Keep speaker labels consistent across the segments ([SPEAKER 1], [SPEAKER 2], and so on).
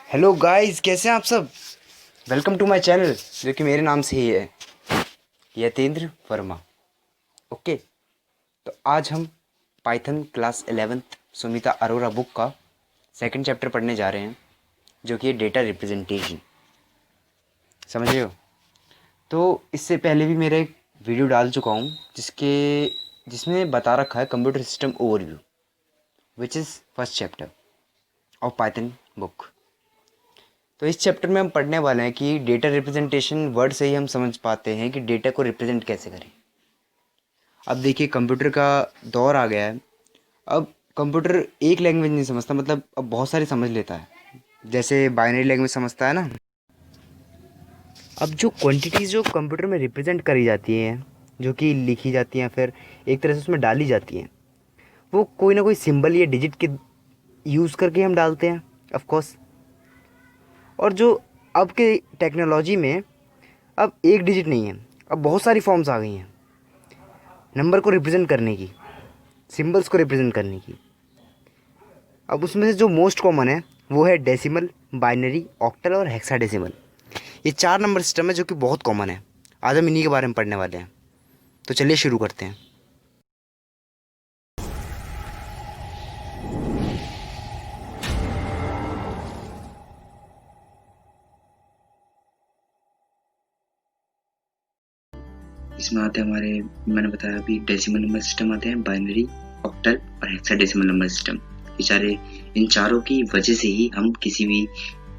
[SPEAKER 1] Hello guys, कैसे हैं आप सब। वेलकम टू माय चैनल, जो कि मेरे नाम से ही है, यतेंद्र वर्मा। ओके, तो आज हम Python class 11th Sumita Arora book का सेकंड चैप्टर पढ़ने जा रहे हैं, जो कि है डेटा रिप्रेजेंटेशन। समझ रहे हो। तो इससे पहले भी मेरा एक वीडियो डाल चुका हूँ जिसमें बता रखा है computer system overview, which is first chapter of Python book. तो इस चैप्टर में हम पढ़ने वाले हैं कि डेटा रिप्रेजेंटेशन वर्ड से ही हम समझ पाते हैं कि डेटा को रिप्रेजेंट कैसे करें। अब देखिए, कंप्यूटर का दौर आ गया है। अब कंप्यूटर एक लैंग्वेज नहीं समझता, मतलब अब बहुत सारी समझ लेता है। जैसे बाइनरी लैंग्वेज समझता है ना। अब जो क्वांटिटीज़ जो कंप्यूटर में रिप्रेजेंट करी जाती हैं, जो कि लिखी जाती हैं, फिर एक तरह से उसमें डाली जाती हैं, वो कोई ना कोई सिंबल या डिजिट के यूज़ करके हम डालते हैं, ऑफ कोर्स। और जो अब के टेक्नोलॉजी में अब एक डिजिट नहीं है, अब बहुत सारी फॉर्म्स आ गई हैं नंबर को रिप्रेजेंट करने की, सिंबल्स को रिप्रेजेंट करने की। अब उसमें से जो मोस्ट कॉमन है वो है डेसिमल, बाइनरी, ऑक्टल और हेक्साडेसिमल। ये 4 नंबर सिस्टम है जो कि बहुत कॉमन है। आज हम इन्हीं के बारे में पढ़ने वाले हैं, तो चलिए शुरू करते हैं।
[SPEAKER 2] इसमें आते हैं हमारे, मैंने बताया अभी, डेसिमल नंबर सिस्टम आते हैं, बाइनरी, ऑक्टल और हेक्साडेसिमल नंबर सिस्टम। इन चारों की वजह से ही हम किसी भी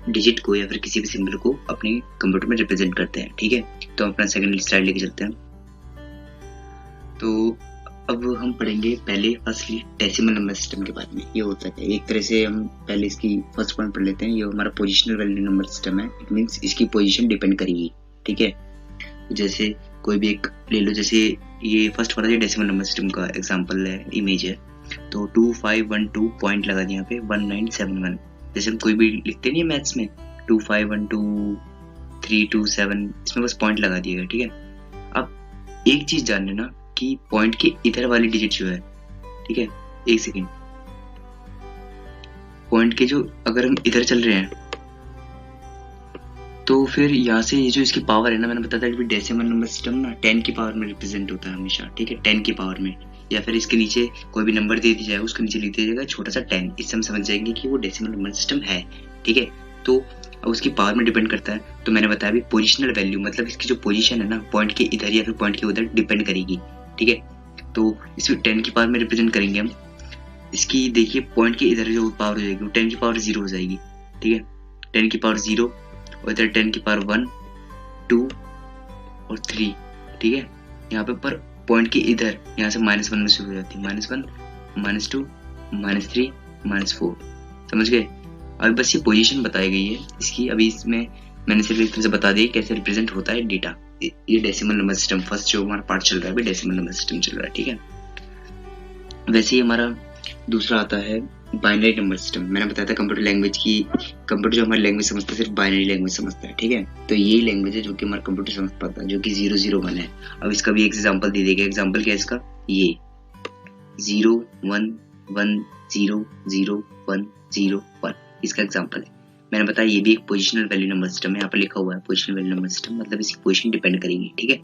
[SPEAKER 2] डिजिट को या फिर किसी भी सिंबल को अपने कंप्यूटर में रिप्रेजेंट करते हैं। ठीक है, तो हम अपना सेकंड स्लाइड लेके चलते हैं। तो अब हम पढ़ेंगे पहले फर्स्टली डेसिमल नंबर सिस्टम के बारे में। ये होता है, एक तरह से हम पहले इसकी फर्स्ट पॉइंट पढ़ लेते हैं। ये हमारा पोजिशनल वैल्यू नंबर सिस्टम है। इट मीन्स इसकी पोजिशन डिपेंड करेगी। ठीक है, जैसे कोई भी एक ले लो, जैसे ये फर्स्ट वाला डेसिमल नंबर सिस्टम का एग्जांपल है, इमेज है। तो 2512 पॉइंट लगा दिया यहाँ पे 1971। जैसे हम कोई भी लिखते नहीं है मैथ्स में, 2512 327, इसमें बस पॉइंट लगा दिएगा। ठीक है, अब एक चीज जान लेना कि पॉइंट के इधर वाली डिजिट जो है, ठीक है, एक सेकेंड, पॉइंट के जो अगर हम इधर चल रहे हैं तो फिर यहाँ से ये जो इसकी पावर है ना, मैंने बताया था कि डेसिमल नंबर सिस्टम ना 10 की पावर में रिप्रेजेंट होता है हमेशा। ठीक है, 10 की पावर में, या फिर इसके नीचे कोई भी नंबर दे दिया जाए, उसके नीचे लिख दिया जाएगा छोटा सा 10। इससे हम समझ जाएंगे कि वो डेसिमल नंबर सिस्टम है। ठीक है, तो अब उसकी पावर में डिपेंड करता है। तो मैंने बताया भी पोजिशनल वैल्यू, मतलब इसकी जो पोजिशन है ना, पॉइंट के इधर या फिर पॉइंट के उधर डिपेंड करेगी। ठीक है, तो इसमें 10 की पावर में रिप्रेजेंट करेंगे हम। इसकी देखिए, पॉइंट के इधर जो पावर हो जाएगी वो 10 की पावर 0 हो जाएगी। ठीक है, 10 की पावर 0 और इधर 10 की पावर 1, 2 और 3। ठीक है, यहाँ पे पर पॉइंट के इधर यहाँ से -1 में शुरू हो जाती है, -1, -2, -3, -4। समझ गए। अभी बस ये पोजीशन बताई गई है इसकी। अभी इसमें मैंने सिर्फ एक तरह से बता दिया कैसे रिप्रेजेंट होता है डेटा। ये डेसिमल नंबर सिस्टम फर्स्ट जो हमारा पार्ट चल रहा है, अभी डेसिमल नंबर सिस्टम चल रहा है। ठीक है, वैसे ही हमारा दूसरा आता है बाइनरी नंबर सिस्टम। मैंने बताया था कंप्यूटर जो हमारी लैंग्वेज समझता है सिर्फ बाइनरी लैंग्वेज समझता है। ठीक है, तो यही लैंग्वेज है जो कि हमारा कंप्यूटर समझ पाता है, जो कि 001 है। अब इसका भी एक एग्जांपल दे देगा। एग्जांपल क्या है इसका, ये 0 1 1 0 0 1 0 1 इसका एग्जांपल है। मैंने बताया ये भी एक पोजिशनल वैल्यू नंबर सिस्टम है। यहाँ पर लिखा हुआ है पोजिशनल वैल्यू नंबर सिस्टम, मतलब इसकी पोजिशन डिपेंड करेगी। ठीक है,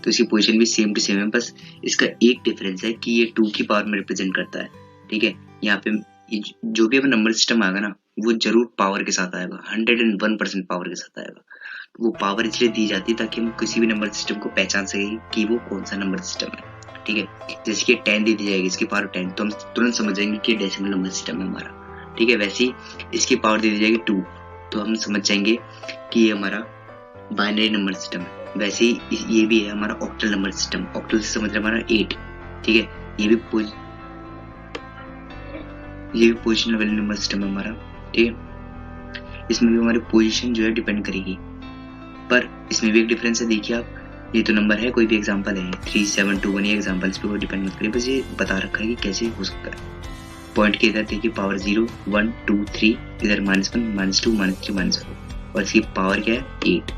[SPEAKER 2] तो इसकी पोजिशन भी सेम टू सेम है, बस इसका एक डिफरेंस है कि ये 2 की पावर में रिप्रेजेंट करता है। ठीक है, यहाँ पे जो भी नंबर सिस्टम आएगा ना, वो जरूर पावर के साथ आएगा, 101% पावर के साथ आएगा। वो पावर इसलिए दी जाती है ताकि हम किसी भी नंबर सिस्टम को पहचान सके कि वो कौन सा नंबर सिस्टम है। ठीक है, जैसे कि 10 दे दी जाएगी, इसकी पावर 10, तो हम तुरंत समझ जाएंगे कि डेसिमल नंबर सिस्टम है हमारा। ठीक है, वैसे ही इसकी पावर दे दी जाएगी 2, तो हम समझ जाएंगे कि ये हमारा बाइनरी नंबर सिस्टम है। वैसे ही ये भी है हमारा ऑक्टल नंबर सिस्टम। ऑक्टल से समझ हमारा 8। ठीक है, ये भी पोजिशनल वैल्यू नंबर सिस्टम है हमारा। ठीक है, इसमें भी हमारी पोजीशन जो है डिपेंड करेगी, पर इसमें भी एक डिफरेंस है। देखिए आप, ये तो नंबर है, कोई भी एग्जांपल है 3721, ये एग्जांपल, इस पे कोई डिपेंड मत करिए, बस ये बता रखा है कि कैसे हो सकता है। पॉइंट के इधर देखिए पावर 0 1 2 3, इधर -1 -2 -3 -4, और इसकी पावर क्या है 8।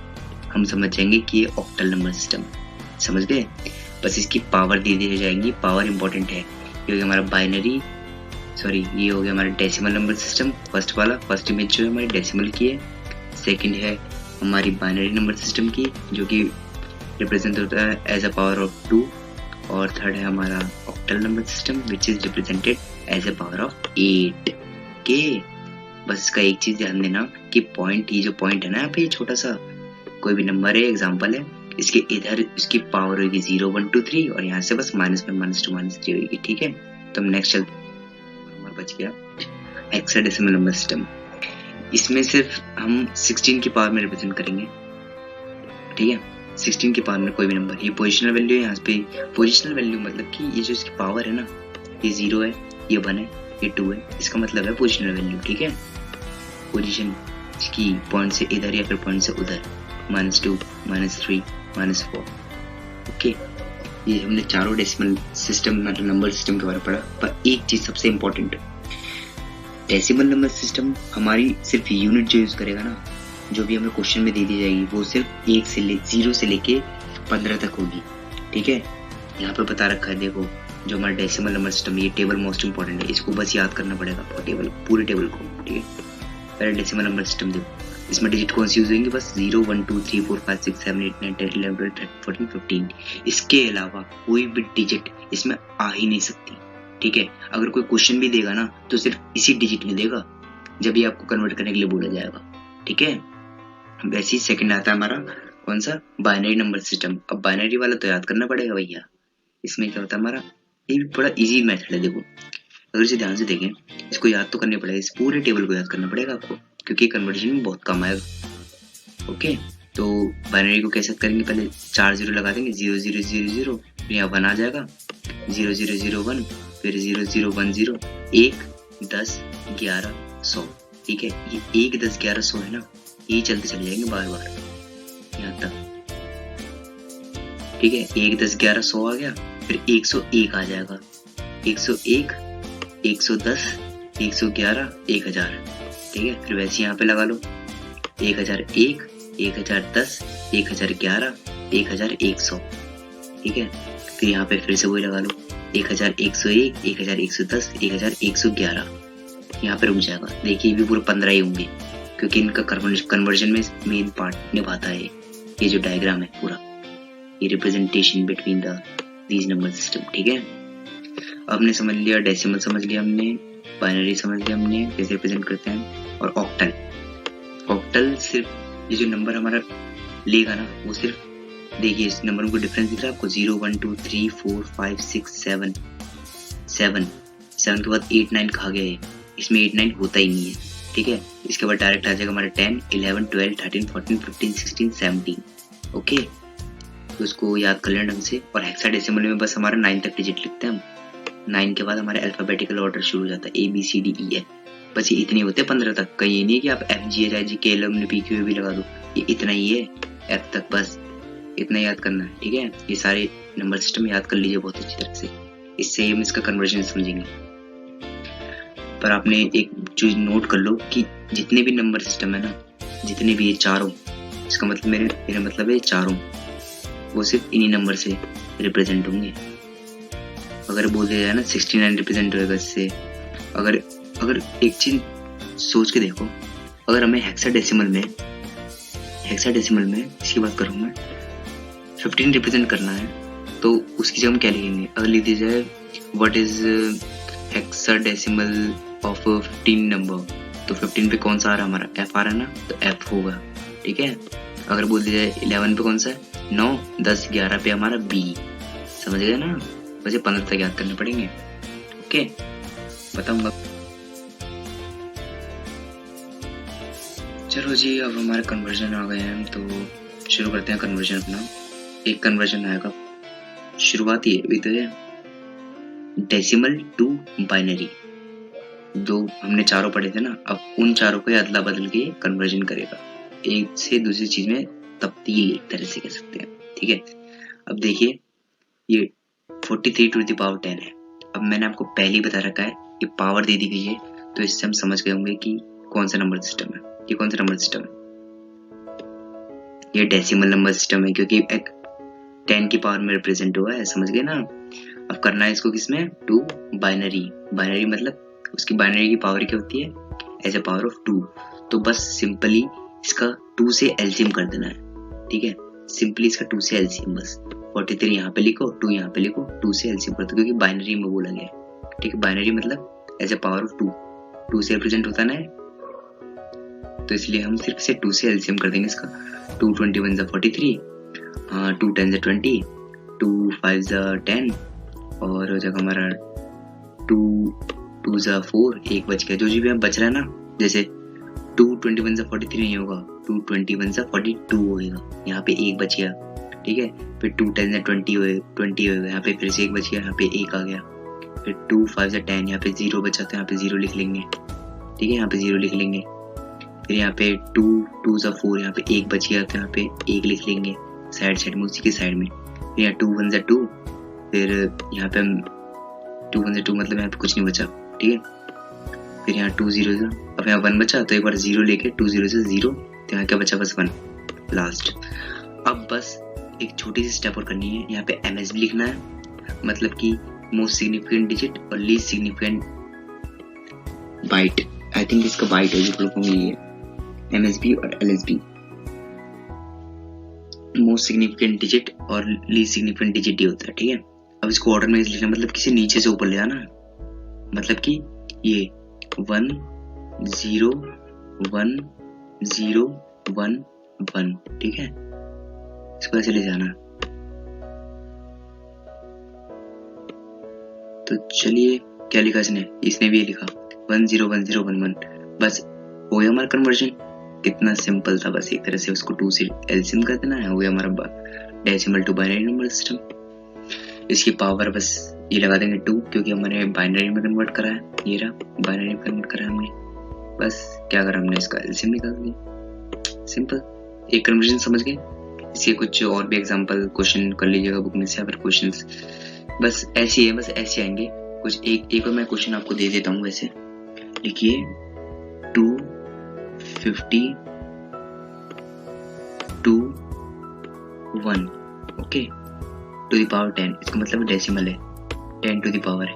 [SPEAKER 2] हम समझ जाएंगे कि ये ऑक्टल नंबर सिस्टम है। समझ गए, बस इसकी पावर दे दी जाएंगी। पावर इंपॉर्टेंट है क्योंकि हमारा बाइनरी सॉरी ये हो गया हमारा डेसिमल नंबर सिस्टम, फर्स्ट वाला, फर्स्ट इमेज जो है हमारी डेसिमल की है। सेकंड है हमारी बाइनरी नंबर सिस्टम की जो कि रिप्रेजेंट होता है एज अ पावर ऑफ 2, और थर्ड है हमारा octal number system which is represented as a power of 8 के। बस इसका एक चीज ध्यान देना कि पॉइंट, ये जो पॉइंट है ना यहाँ पे, ये छोटा सा कोई भी नंबर है, एग्जांपल है, इसके इधर इसकी पावर होगी 0 1 2 3 और यहाँ से बस -1 -2 -3 होगी। ठीक है, तो हम नेक्स्ट चलते, हमारा बच गया हेक्साडेसिमल नंबर सिस्टम। इसमें सिर्फ हम 16 की पावर में रिप्रेजेंट करेंगे। ठीक है, 16 की पावर में कोई भी नंबर, ये पोजिशनल वैल्यू है। यहाँ पे पोजिशनल वैल्यू मतलब कि ये जो इसकी पावर है ना, ये 0 है, ये 1 है, ये 2 है, इसका मतलब है पोजिशनल वैल्यू। ठीक है, पोजीशन इसकी पॉइंट से इधर या फिर पॉइंट से उधर, -2 -3 -4। ओके, ये हमने चारों डेसिमल सिस्टम मतलब नंबर सिस्टम के बारे में पढ़ा। पर एक चीज सबसे इम्पोर्टेंट, डेसिमल नंबर सिस्टम हमारी सिर्फ यूनिट जो यूज करेगा ना, जो भी हमें क्वेश्चन में दे दी जाएगी, वो सिर्फ 0 से लेके 15 तक होगी। ठीक है, यहाँ पे बता रखा है, देखो जो हमारा डेसिमल नंबर सिस्टम, ये टेबल मोस्ट इंपॉर्टेंट है, इसको बस याद करना पड़ेगा आपको, टेबल, पूरे टेबल को। ठीक है, पहले डेसिमल नंबर सिस्टम देखो, इसमें डिजिट कौन सी यूज होंगे, बस 0 1 2 3 4 5 6 7 8 9 10 11 12 13 14 15। इसके अलावा कोई भी डिजिट इसमें आ ही नहीं सकती। ठीक है, अगर कोई क्वेश्चन भी देगा ना तो सिर्फ इसी डिजिट में देगा, जब ये आपको कन्वर्ट करने के लिए बोला जाएगा। ठीक है, वैसे ही सेकंड आता है हमारा कौन सा, बाइनरी नंबर सिस्टम। अब बाइनरी वाला तो याद करना पड़ेगा भैया। इसमें क्या होता है हमारा, ये भी बड़ा इजी मेथड है। देखो अगर इसे ध्यान से देखें, इसको याद तो करना पड़ेगा, इस पूरे टेबल को याद करना पड़ेगा आपको, क्योंकि कन्वर्जन में बहुत कम आएगा। ओके, तो बाइनरी को कैसे करेंगे, पहले 4 0 लगा देंगे, 0 0 0 0, फिर यहाँ 1 आ जाएगा, 0 0 0 1, फिर 0 0 1 0, 1 10 11 100। ठीक है, ये 1 10 11 100 है ना, ये चलते चले जाएंगे बार बार यहाँ तक। ठीक है, 1 10 11 100 आ गया, फिर 101 आ जाएगा, 101 110 111 1000। ठीक है, फिर वैसे यहाँ पे लगा लो 1001 1010 1011 1100। ठीक है, फिर यहाँ पे फिर से वही लगा लो 1101 1110 1111। यहाँ पे रुक जाएगा। देखिए ये भी पूरे 15 ही होंगे, क्योंकि इनका कन्वर्जन में मेन पार्ट निभाता है ये जो डायग्राम है पूरा, ये representation between the these number system. ठीक है, अब हमने समझ लिया डेसिमल, समझ लिया हमने बाइनरी, समझ लिया हमने कैसे रिप्रेजेंट करते हैं, और ऑक्टल। ऑक्टल सिर्फ ये जो नंबर हमारा लेगा ना, वो सिर्फ देखिए इस नंबर को डिफरेंस दिख रहा है आपको, 0 1 2 3 4 5 6 7 7 के बाद 8 9 खा गया है, इसमें 8 9 होता ही नहीं है। ठीक है, इसके बाद डायरेक्ट आ जाएगा हमारा 10 11 12 13 14 15 16 17। ओके, तो उसको याद कर लेना ढंग से। और हेक्साडेसिमल में बस हमारा 9 तक डिजिट लिखते हैं हम, 9 के बाद हमारा अल्फाबेटिकल ऑर्डर शुरू हो जाता है, ABCDE F। बस ये इतने होते हैं 15 तक, कहीं ये नहीं कि आप FGHIJKLMNOPQ भी लगा दो, ये इतना ही है F तक, बस इतना याद करना है। ठीक है, ये सारे नंबर सिस्टम याद कर लीजिए बहुत अच्छी तरह से, इससे हम इसका कन्वर्जन समझेंगे। पर आपने एक चीज नोट कर लो कि जितने भी नंबर सिस्टम है ना, जितने भी ये चारों, इसका मतलब मेरा मतलब है चारों, वो सिर्फ इन्हीं नंबर से रिप्रेजेंट होंगे। अगर बोल दिया जाए ना 69 रिप्रेजेंट होगा इससे, अगर एक चीज सोच के देखो, अगर हमें हेक्साडेसिमल में इसकी बात करूँ मैं, 15 रिप्रेजेंट करना है, तो उसकी जगह हम क्या लिखेंगे, अगर लिख दिया जाए what is hexadecimal of 15 number, तो 15 पे कौन सा आ रहा है हमारा, F आ रहा है ना, तो F होगा। ठीक है, अगर बोल दिया जाए 11 पे कौन सा है, 9 10 11 पे हमारा B, समझ गए ना, वैसे 15 तक याद करने पड़ेंगे। ओके, बताऊंगा। चलो जी, अब हमारे कन्वर्जन आ गए हैं, तो शुरू करते हैं कन्वर्जन अपना। एक कन्वर्जन आएगा, शुरुआती है अभी तो है, डेसिमल टू बाइनरी। दो हमने चारों पढ़े थे ना, अब उन चारों को अदला बदल के कन्वर्जन करेगा, एक से दूसरी चीज में तब्दील, एक तरह से कह सकते हैं। ठीक है, अब देखिए ये 43 टू द पावर 10 है। अब मैंने आपको पहले ही बता रखा है, ये पावर दे दी गई है, तो इससे हम समझ गए होंगे कि कौन सा नंबर सिस्टम है, ये कौन सा नंबर सिस्टम है, ये डेसिमल नंबर सिस्टम है, क्योंकि एक 10 की पावर में रिप्रेजेंट हुआ है, समझ गए ना। अब करना है इसको किसमें, टू बाइनरी। बाइनरी मतलब उसकी बाइनरी की पावर क्या होती है, एज ए पावर ऑफ 2। तो बस सिंपली इसका 2 से एलसीएम कर देना है, ठीक है, सिंपली इसका 2 से एलसीएम, बस 43 यहाँ पे लिखो, 2 यहाँ पे लिखो, 2 से एलसीएम कर दो, क्योंकि बाइनरी में बोला गया है, ठीक है, बाइनरी मतलब एज ए पावर ऑफ 2 से रिप्रेजेंट होता है ना, तो इसलिए हम सिर्फ इसे 2 से एलसीएम कर देंगे इसका। 2 21 = 43, 2 10 = 20, 2 5 = 10, और हो जाएगा हमारा 2 2 = 4, 1 बच गया, जो भी यहाँ बच रहा है ना, जैसे 2 21 = 43 नहीं होगा, 2 21 = 42 होगा, यहाँ पे 1 बच गया, ठीक है, फिर 2 10 = 20 होगा, यहाँ पे फिर से 1 बच गया, यहाँ पे 1 आ गया, फिर 2 5 = 10, यहाँ पे 0 बचा तो यहाँ पे 0 लिख लेंगे, ठीक है, यहाँ पे 0 लिख लेंगे, फिर यहाँ पे 2 2 = 4, यहाँ पे 1 बच गया तो यहाँ पे 1 लिख लेंगे साइड में, उसी के साइड में, फिर यहाँ 2 1 = 2, फिर यहाँ पे 2 1 = 2 मतलब यहाँ पे कुछ नहीं बचा, ठीक है, फिर यहाँ 2 0 0, अब यहाँ 1 बचा तो एक बार 0 लेके 2 0 से 0, तो यहाँ क्या बचा, बस 1 लास्ट। अब बस एक छोटी सी स्टेप और करनी है, यहाँ पे MSB लिखना है, मतलब कि मोस्ट सिग्निफिकेंट डिजिट और least significant byte, I think इसका बाइट है जो लोगों में है, MSB और LSB, मोस्ट सिग्निफिकेंट डिजिट और लीस्ट सिग्निफिकेंट डिजिट ही होता है, ठीक है। अब इसको ऑर्डर में लिखना, मतलब किसी नीचे से ऊपर ले आना, मतलब कि ये 1 0 1 0 1 1, ठीक है, इसको ऐसे ले जाना। तो चलिए क्या लिखा इसने भी ये लिखा 1 0 1 0 1 1, बस हो गया हमारा कन्वर्जन, कितना सिंपल था, बस एक तरह से उसको 2 से एलसीएम कर देना है, हो गया हमारा decimal to binary number system. इसकी पावर बस ये लगा देंगे 2, क्योंकि हमने बाइनरी में कन्वर्ट करा है, ये रहा बाइनरी में कन्वर्ट करा है हमने, बस क्या करा हमने, इसका एलसीएम निकाल दिया, सिंपल, एक कन्वर्जन समझ गए। इसके कुछ और भी एग्जांपल क्वेश्चन कर लीजिएगा बुक में से, या फिर क्वेश्चंस बस ऐसे है, बस ऐसे आएंगे कुछ। एक और मैं क्वेश्चन आपको दे देता हूँ, वैसे लिखिए 250 2 1, ओके, टू द पावर 10, इसका मतलब डेसिमल है, 10 टू द पावर है,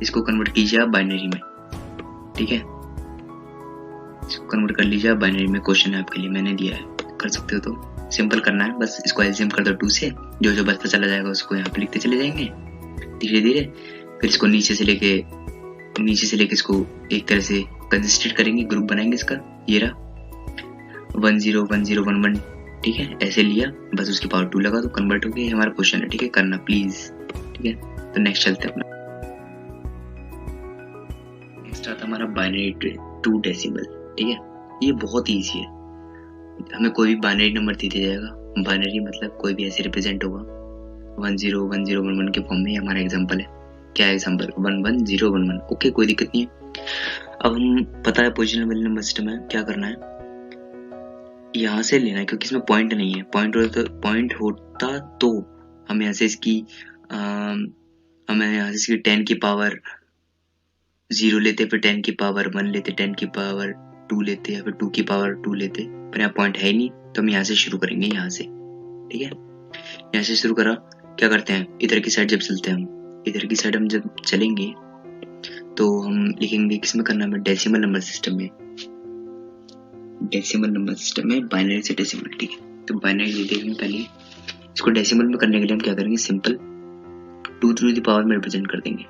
[SPEAKER 2] इसको कन्वर्ट कीजिए आप बाइनरी में, ठीक है, इसको कन्वर्ट कर लीजिए आप बाइनरी में, क्वेश्चन है आपके लिए, मैंने दिया है, कर सकते हो, तो सिंपल करना है, बस इसको एलसीएम कर दो 2 से, जो जो बचता चला जाएगा उसको यहाँ पे लिखते चले जाएंगे धीरे धीरे, फिर इसको नीचे से लेके इसको एक तरह से कंसिस्टेंट करेंगे, ग्रुप बनाएंगे इसका, ये रहा 1 0 1 0 1 1, ठीक है, ऐसे लिया, बस उसकी पावर 2 लगा तो कन्वर्ट हो गया, हमारा क्वेश्चन है, ठीक है, करना प्लीज, ठीक है। तो नेक्स्ट चलते हैं अपना, नेक्स्ट आता हमारा बाइनरी 2 डेसिमल, ठीक है, ये बहुत ईजी है, हमें कोई भी बाइनरी नंबर दे दिया जाएगा, बाइनरी मतलब कोई भी ऐसे रिप्रेजेंट होगा 1 0 1 0 1 1 के फॉर्म में, हमारा एग्जांपल है, क्या है एग्जांपल, 1 1 0 1 1, ओके, कोई दिक्कत नहीं है। अब हम पता है पोजिशनल वैल्यू नंबर सिस्टम है, क्या करना है, यहाँ से लेना है, क्योंकि इसमें पॉइंट नहीं है, पॉइंट होता तो हम यहाँ से इसकी हमें यहाँ से इसकी 10 की पावर 0 लेते, फिर 10 की पावर 1 लेते, 10 की पावर 2 लेते, या फिर 2 की पावर 2 लेते, पर यहाँ पॉइंट है ही नहीं, तो हम यहाँ से शुरू करेंगे, यहाँ से, ठीक है, यहाँ से शुरू करा, क्या करते हैं, इधर की साइड जब चलते हैं हम, इधर की साइड हम जब चलेंगे तो हम लिखेंगे किसमें करना है, डेसिमल नंबर सिस्टम में, डेसिमल नंबर सिस्टम में बाइनरी से डेसिमल, ठीक है। तो बाइनरी देखेंगे पहले, इसको डेसिमल में करने के लिए हम क्या करेंगे, सिंपल 2 टू द पावर में रिप्रेजेंट कर देंगे,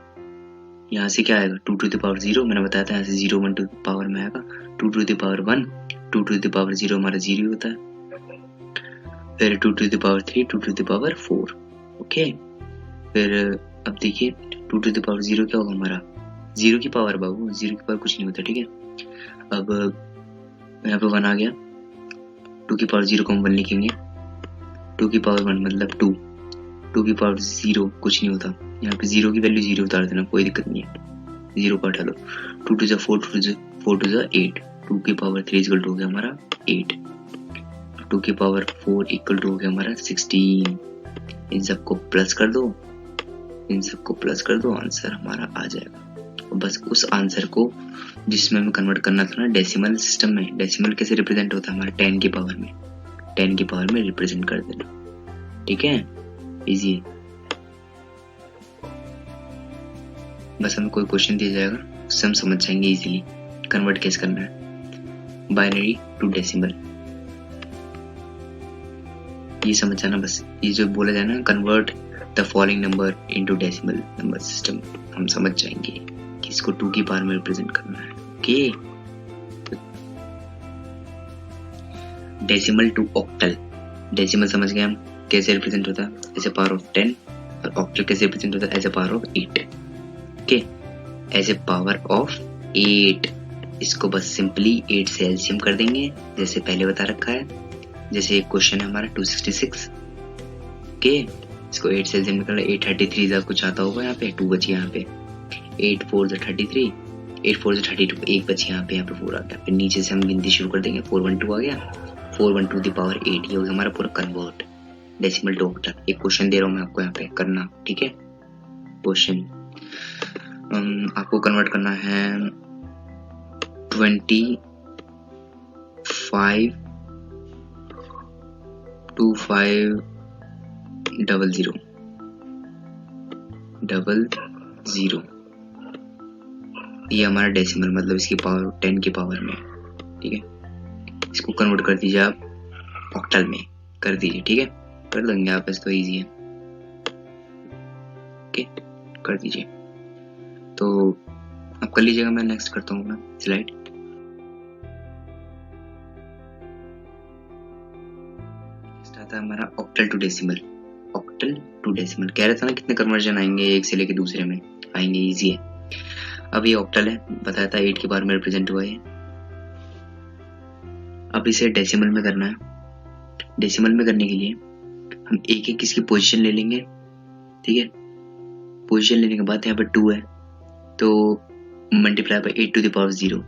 [SPEAKER 2] यहाँ से क्या आएगा 2 टू द पावर 0, मैंने बताया था यहाँ से 0 1 टू द पावर में आएगा, 2 to the power 1, 2 to the power 0 हमारा 0 होता है, फिर 2 to the power 3, 2 to the power 4, okay, फिर अब देखिए 2 टू द पावर 0 क्या होगा हमारा, 0 की पावर बाबू, 0 की पावर कुछ नहीं होता, ठीक है। अब यहाँ पे 1 आ गया, 2 की पावर 0 को हम 1 लिखेंगे, 2 की पावर 1 मतलब 2, 2 की पावर 0 कुछ नहीं होता, यहाँ पे 0 की वैल्यू 0 उतार देना, कोई दिक्कत नहीं है, 0 को हटा लो, 2 टू 4 4 टू 8, 2 की पावर 3 इक्वल टू हो गया हमारा 8, 2 की पावर 4 इक्वल टू हो गया हमारा 16, इन सबको प्लस कर दो, आंसर हमारा आ जाएगा। बस उस आंसर को जिसमें हमें कन्वर्ट करना था ना डेसिमल सिस्टम में, डेसिमल कैसे रिप्रेजेंट होता है हमारा 10 की पावर में, 10 की पावर में रिप्रेजेंट कर देना, ठीक है, इजी है। बस हमें कोई क्वेश्चन दिया जाएगा, उससे हम समझ जाएंगे इजीली कन्वर्ट कैसे करना है बाइनरी टू डेसिमल। ये समझ जाना बस, ये जो बोला जाए ना convert the following number into decimal number system, हम समझ जाएंगे कि इसको 2 की पावर में रिप्रेजेंट करना है। Okay, decimal to octal. Decimal समझ गए हम कैसे रिप्रेजेंट होता है, एज ए पावर ऑफ 10, और ऑक्टल कैसे रिप्रेजेंट होता है, as a power of 8। Okay, as a power of 8 इसको बस सिंपली 8 से एलसीएम कर देंगे जैसे पहले बता रखा है। जैसे एक क्वेश्चन है हमारा 266। ओके, इसको 8 से एलसीएम निकालना, 833 कुछ आता होगा, यहाँ पे 2 बची, यहाँ पे 8 4 33, 8 4 32, एक बची, यहाँ पे 4 आ गया। फिर नीचे से हम गिनती शुरू कर देंगे, 412 आ गया, 412 द पावर 8, ये हो गया हमारा पूरा कन्वर्ट डेसिमल टू ऑक्टल। एक क्वेश्चन दे रहा हूँ मैं आपको यहाँ पे करना, ठीक है। क्वेश्चन आपको कन्वर्ट करना है 25 to 500 ये हमारा डेसिमल मतलब इसकी पावर 10 की पावर में, ठीक है। इसको कन्वर्ट कर दीजिए आप ऑक्टल में, कर दीजिए, ठीक है, कर देंगे आप, तो इजी है। ओके, कर दीजिए, तो आप कर लीजिएगा, मैं नेक्स्ट करता हूँ अपना स्लाइड। नेक्स्ट आता है हमारा octal to decimal. Octal to decimal कह रहा था ना कितने कन्वर्जन आएंगे एक से लेके दूसरे में आएंगे, इजी है। अब ये ऑक्टल है, बताया था 8 के बार में रिप्रेजेंट हुआ है। अब इसे डेसिमल में करना है। डेसिमल में करने के लिए हम एक एक किसकी पोजीशन ले लेंगे, ठीक है। पोजीशन लेने के बाद यहाँ पर 2 है तो multiply by 8 to the power 0,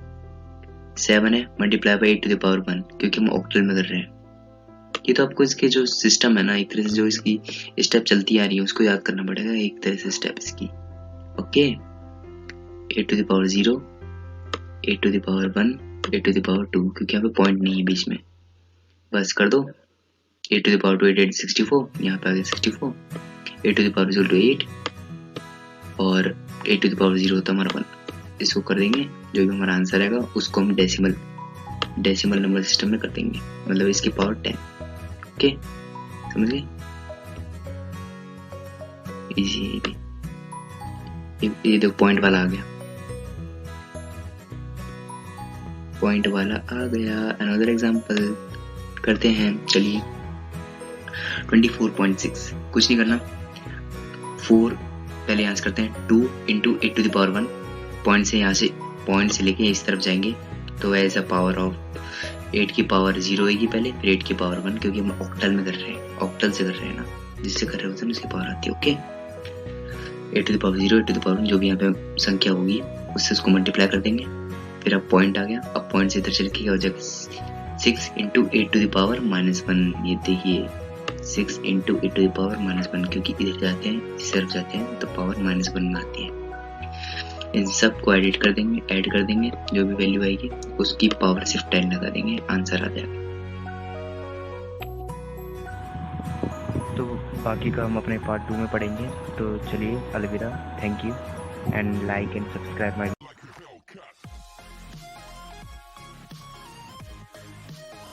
[SPEAKER 2] 7 है multiply by 8 to the power 1, क्योंकि हम ऑक्टल में कर रहे हैं। ये तो आपको इसके जो सिस्टम है ना, एक तरह से जो इसकी स्टेप चलती आ रही है उसको याद करना पड़ेगा, एक तरह से स्टेप इसकी। Okay, 8 to the power 0, 8 to the power 1, 8 to the power 2, क्योंकि यहाँ पे पॉइंट नहीं है बीच में, बस कर दो। 8 टू द पावर 2 8 64, यहाँ पे आ गया 64, 8 टू द पावर 0 8, और 8 टू द पावर 0 होता है हमारा 1। इसको कर देंगे, जो भी हमारा आंसर आएगा उसको हम डेसिमल नंबर सिस्टम में कर देंगे, मतलब इसकी पावर 10। ओके, समझ गए, इजी है। ये देखो पॉइंट वाला आ गया, पॉइंट वाला आ गया। अनदर एग्जांपल करते हैं, चलिए 24.6, कुछ नहीं करना, 4 पहले यहाँ से करते हैं, 2 into 8 to the power 1, point से यहाँ से पॉइंट से लेके इस तरफ जाएंगे तो एज अ पावर ऑफ 8 की पावर 0 होगी पहले, फिर 8 की पावर 1, क्योंकि हम ऑक्टल में कर रहे हैं, ऑक्टल से कर रहे हैं ना, जिससे कर रहे होते हैं उसकी पावर आती है। Okay, 8 to the power 0, 8 to the power 1, जो भी यहाँ पे संख्या होगी उससे उसको मल्टीप्लाई कर देंगे। फिर अब पॉइंट आ गया, अब पॉइंट से इधर चल के क्या हो जाएगा, 6 इंटू 8 टू द पावर -1, ये देखिए 6 इंटू 8 टू द पावर -1, क्योंकि इधर जाते हैं इस तरफ जाते हैं तो पावर -1 में आती है। इन सब को ऐड कर देंगे, जो भी वैल्यू आएगी उसकी पावर सिर्फ 10 लगा देंगे, आंसर आ जाएगा।
[SPEAKER 3] तो बाकी का हम अपने पार्ट 2 में पढ़ेंगे। तो चलिए अलविदा, thank you and like and subscribe my